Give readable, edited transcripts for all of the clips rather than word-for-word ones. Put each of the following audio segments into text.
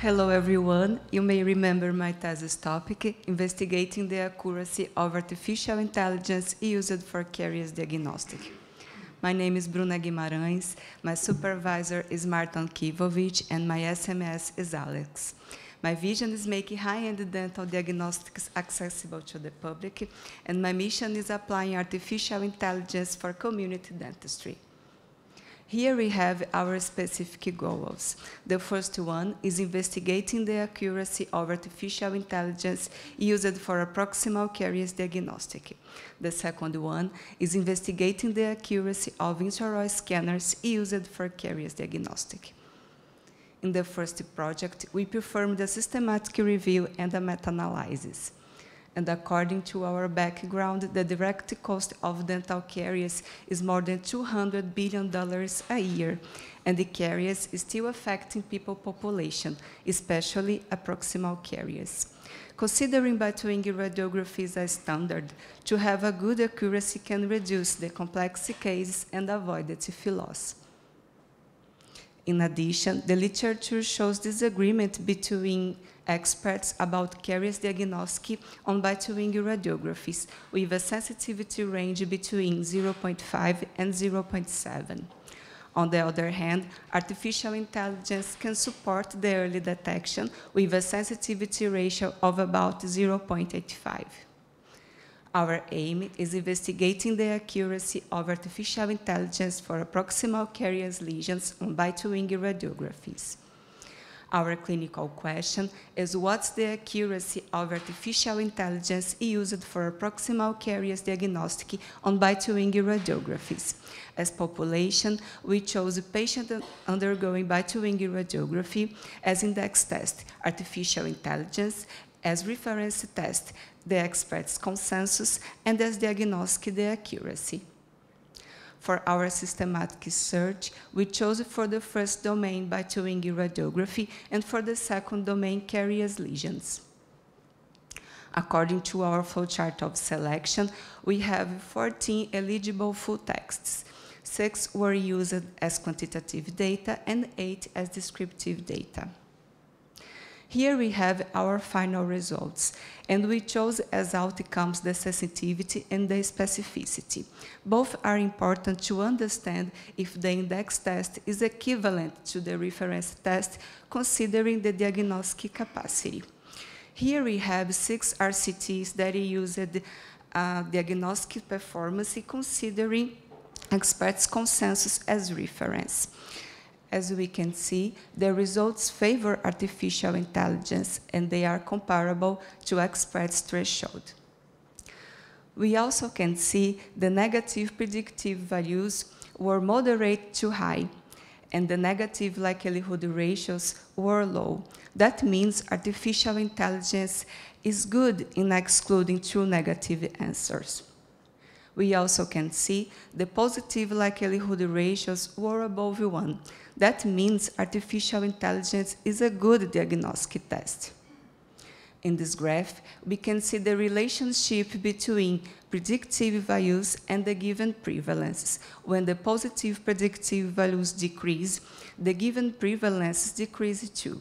Hello everyone, you may remember my thesis topic, investigating the accuracy of artificial intelligence used for caries diagnostic. My name is Bruna Guimaraes, my supervisor is Martin Kivovic, and my SMS is Alex. My vision is making high-end dental diagnostics accessible to the public, and my mission is applying artificial intelligence for community dentistry. Here we have our specific goals. The first one is investigating the accuracy of artificial intelligence used for approximal caries diagnostic. The second one is investigating the accuracy of intraoral scanners used for caries diagnostic. In the first project, we performed a systematic review and a meta-analysis. And according to our background, the direct cost of dental caries is more than $200 billion a year, and the caries is still affecting people population, especially approximal caries. Considering biting radiography as a standard, to have a good accuracy can reduce the complex cases and avoid the teeth loss. In addition, the literature shows disagreement between experts about caries diagnostic on biting radiographies, with a sensitivity range between 0.5 and 0.7. On the other hand, artificial intelligence can support the early detection with a sensitivity ratio of about 0.85. Our aim is investigating the accuracy of artificial intelligence for approximal caries lesions on biting radiographies. Our clinical question is what's the accuracy of artificial intelligence used for approximal caries diagnostic on biting radiographies. As population, we chose a patient undergoing biting radiography as index test, artificial intelligence as reference test, the experts' consensus, and as diagnostic the accuracy. For our systematic search, we chose for the first domain biting radiography and for the second domain caries lesions. According to our flowchart of selection, we have 14 eligible full texts. 6 were used as quantitative data and 8 as descriptive data. Here we have our final results, and we chose as outcomes the sensitivity and the specificity. Both are important to understand if the index test is equivalent to the reference test, considering the diagnostic capacity. Here we have 6 RCTs that used diagnostic performance considering experts' consensus as reference. As we can see, the results favor artificial intelligence, and they are comparable to experts' threshold. We also can see the negative predictive values were moderate to high, and the negative likelihood ratios were low. That means artificial intelligence is good in excluding true negative answers. We also can see the positive likelihood ratios were above 1. That means artificial intelligence is a good diagnostic test. In this graph, we can see the relationship between predictive values and the given prevalences. When the positive predictive values decrease, the given prevalences decrease too.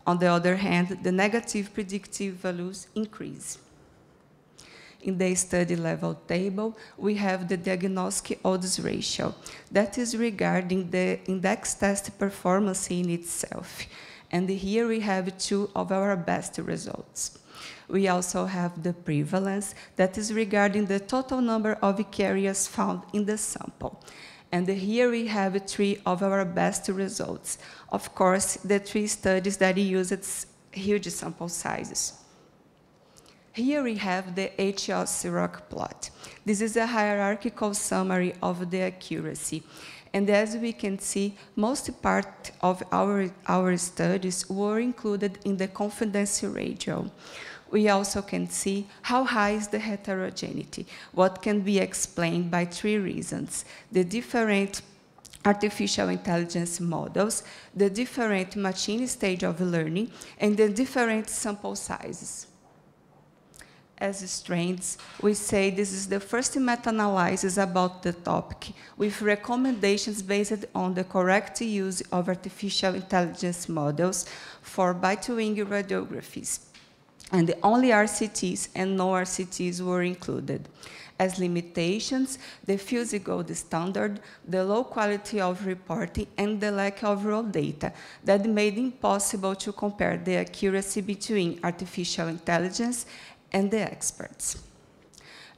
On the other hand, the negative predictive values increase. In the study level table, we have the diagnostic odds ratio. That is regarding the index test performance in itself. And here we have 2 of our best results. We also have the prevalence, that is regarding the total number of caries found in the sample. And here we have 3 of our best results. Of course, the 3 studies that used huge sample sizes. Here we have the HOC-ROC plot. This is a hierarchical summary of the accuracy. And as we can see, most part of our studies were included in the confidence ratio. We also can see how high is the heterogeneity, what can be explained by 3 reasons: the different artificial intelligence models, the different machine stage of learning, and the different sample sizes. As strands, we say this is the first meta-analysis about the topic, with recommendations based on the correct use of artificial intelligence models for bite-wing radiographies. And only RCTs and no RCTs were included. As limitations, the fuzzy gold standard, the low quality of reporting, and the lack of raw data that made it impossible to compare the accuracy between artificial intelligence and the experts.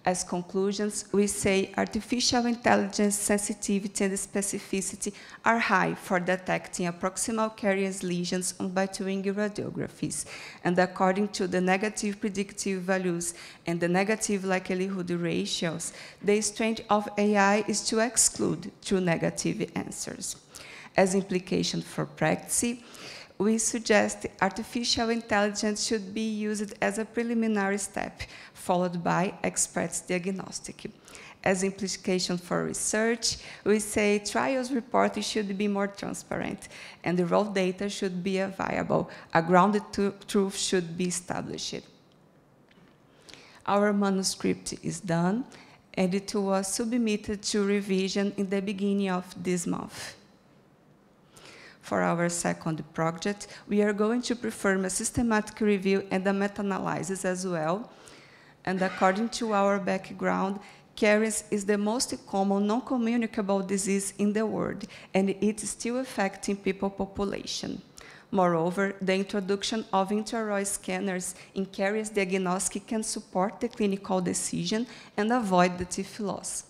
As conclusions, we say artificial intelligence sensitivity and specificity are high for detecting approximal caries lesions on bite-wing radiographies. And according to the negative predictive values and the negative likelihood ratios, the strength of AI is to exclude true negative answers. As implication for practice, we suggest artificial intelligence should be used as a preliminary step, followed by experts diagnostic. As implication for research, we say trials reporting should be more transparent, and the raw data should be available. A grounded truth should be established. Our manuscript is done, and it was submitted to revision in the beginning of this month. For our second project, we are going to perform a systematic review and a meta-analysis as well. And according to our background, caries is the most common non-communicable disease in the world, and it is still affecting people population. Moreover, the introduction of intraoral scanners in caries diagnostic can support the clinical decision and avoid the teeth loss.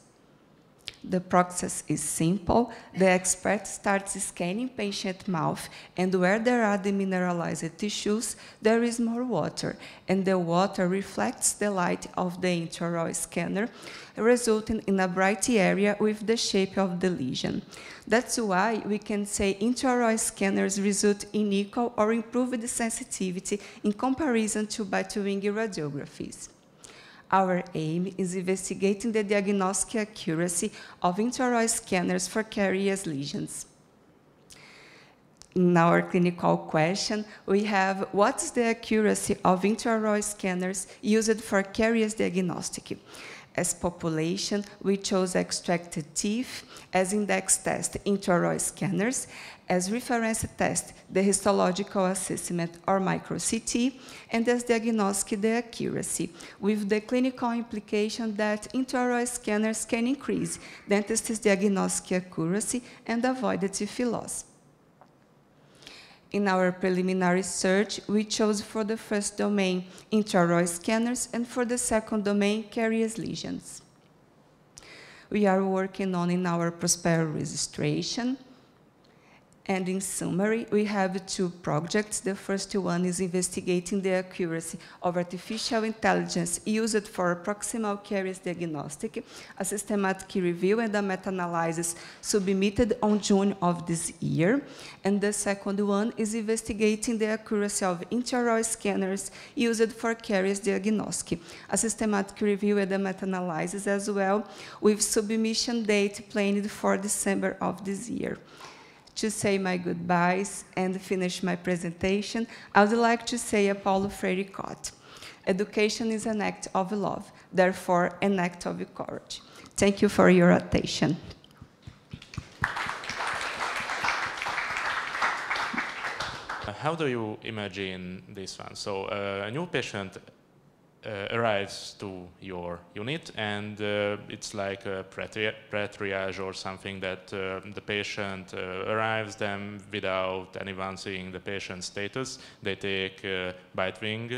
The process is simple. The expert starts scanning patient mouth, and where there are demineralized tissues, there is more water, and the water reflects the light of the intraoral scanner, resulting in a bright area with the shape of the lesion. That's why we can say intraoral scanners result in equal or improved sensitivity in comparison to bite-wing radiographies. Our aim is investigating the diagnostic accuracy of intraoral scanners for caries lesions. In our clinical question, we have what's the accuracy of intraoral scanners used for caries diagnostic? As population, we chose extracted teeth, as index test intraoral scanners, as reference test the histological assessment or micro-CT, and as diagnostic the accuracy, with the clinical implication that intraoral scanners can increase dentist's diagnostic accuracy and avoid the teeth loss. In our preliminary search, we chose for the first domain intraoral scanners and for the second domain caries lesions. We are working on in our Prospero registration. And in summary, we have two projects. The first one is investigating the accuracy of artificial intelligence used for approximal caries diagnostic, a systematic review and a meta-analysis submitted on June of this year. And the second one is investigating the accuracy of intraoral scanners used for caries diagnostic, a systematic review and a meta-analysis as well, with submission date planned for December of this year. To say my goodbyes and finish my presentation, I would like to say a Paulo Freire quote: "Education is an act of love, therefore an act of courage." Thank you for your attention. How do you imagine this one? So a new patient arrives to your unit, and it's like a pre-triage or something that the patient arrives them without anyone seeing the patient's status. They take bite-wing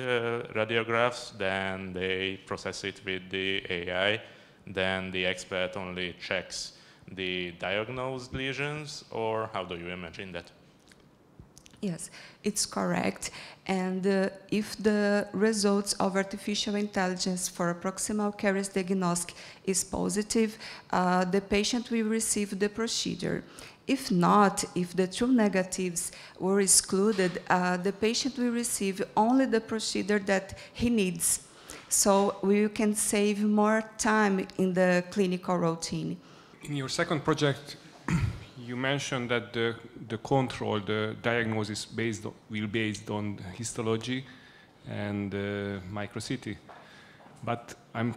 radiographs, then they process it with the AI, then the expert only checks the diagnosed lesions, or how do you imagine that? Yes, it's correct. And if the results of artificial intelligence for approximal caries diagnostic is positive, the patient will receive the procedure. If not, if the true negatives were excluded, the patient will receive only the procedure that he needs. So we can save more time in the clinical routine. In your second project, you mentioned that the control, the diagnosis will be based on histology and micro-CT. But I'm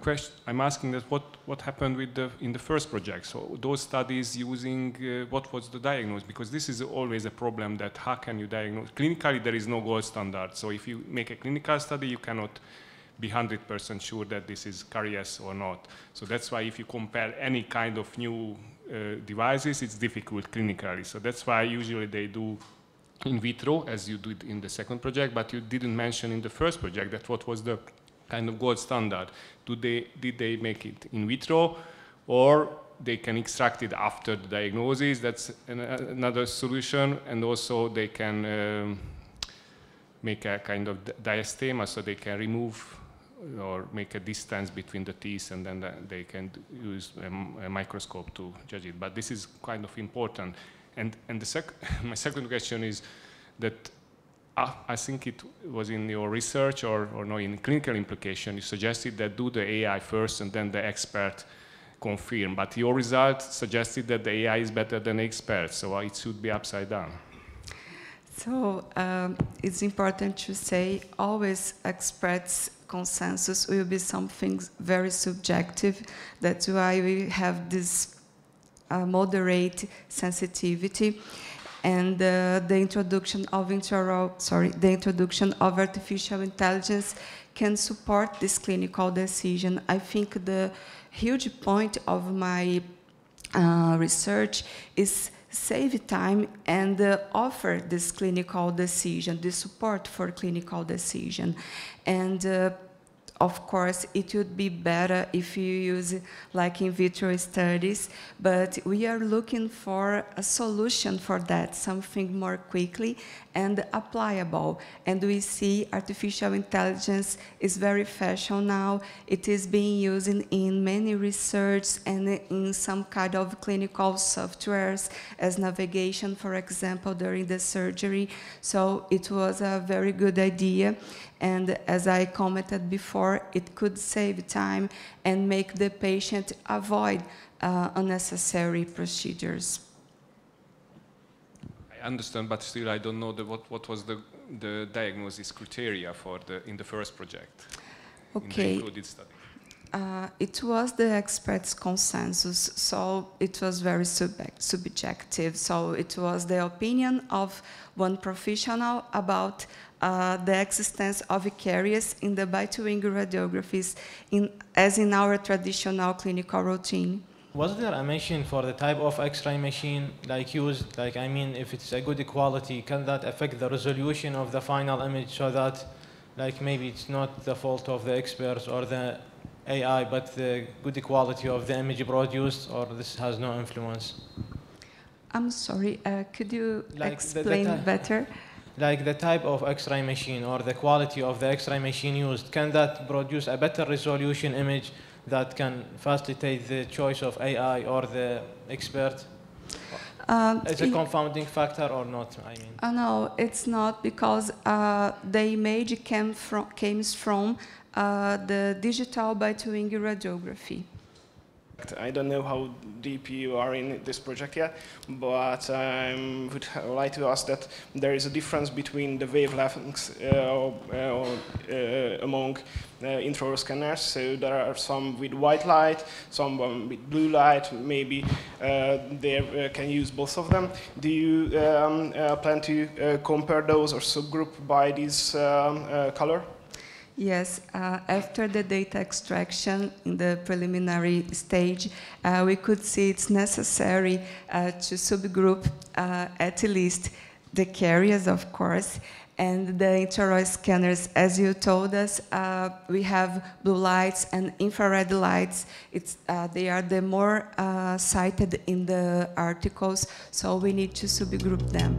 asking that what happened with in the first project. So those studies using what was the diagnosis? Because this is always a problem, that how can you diagnose? Clinically, there is no gold standard. So if you make a clinical study, you cannot be 100% sure that this is caries or not. So that's why if you compare any kind of new devices, it's difficult clinically. So that's why usually they do in vitro, as you did in the second project, but you didn't mention in the first project that what was the kind of gold standard. Did they make it in vitro, or they can extract it after the diagnosis? That's another solution. And also they can make a kind of diastema, so they can remove or make a distance between the teeth, and then they can use a microscope to judge it. But this is kind of important. And my second question is that I think it was in your research or no, in clinical implication, you suggested that do the AI first and then the expert confirm. But your result suggested that the AI is better than the expert, so it should be upside down. So it's important to say always experts' consensus will be something very subjective. That's why we have this moderate sensitivity. And the introduction of artificial intelligence can support this clinical decision. I think the huge point of my research is save time and offer this clinical decision, the support for clinical decision. And of course, it would be better if you use like in vitro studies, but we are looking for a solution for that, something more quickly and applicable. And we see artificial intelligence is very fashion now. It is being used in many research and in some kind of clinical softwares as navigation, for example, during the surgery. So it was a very good idea. And as I commented before, it could save time and make the patient avoid unnecessary procedures. I understand, but still I don't know what was the diagnosis criteria for in the first project, in the included study. It was the experts' consensus, so it was very subjective. So it was the opinion of one professional about the existence of caries in the bilingual radiographies, as in our traditional clinical routine. Was there a machine for the type of X-ray machine like used? Like, I mean, if it's a good quality, can that affect the resolution of the final image so that, like, maybe it's not the fault of the experts or the AI, but the good quality of the image produced, or this has no influence? I'm sorry, could you explain better? Like the type of X-ray machine or the quality of the X-ray machine used, can that produce a better resolution image that can facilitate the choice of AI or the expert? Is it a confounding factor or not? I mean, no, it's not, because the image came from the digital bilingual radiography. I don't know how deep you are in this project yet, but I would like to ask that there is a difference between the wavelengths among intraoral scanners. So there are some with white light, some with blue light. Maybe they can use both of them. Do you plan to compare those or subgroup by this color? Yes, after the data extraction in the preliminary stage, we could see it's necessary to subgroup at least the caries, of course, and the intraoral scanners. As you told us, we have blue lights and infrared lights. They are the more cited in the articles, so we need to subgroup them.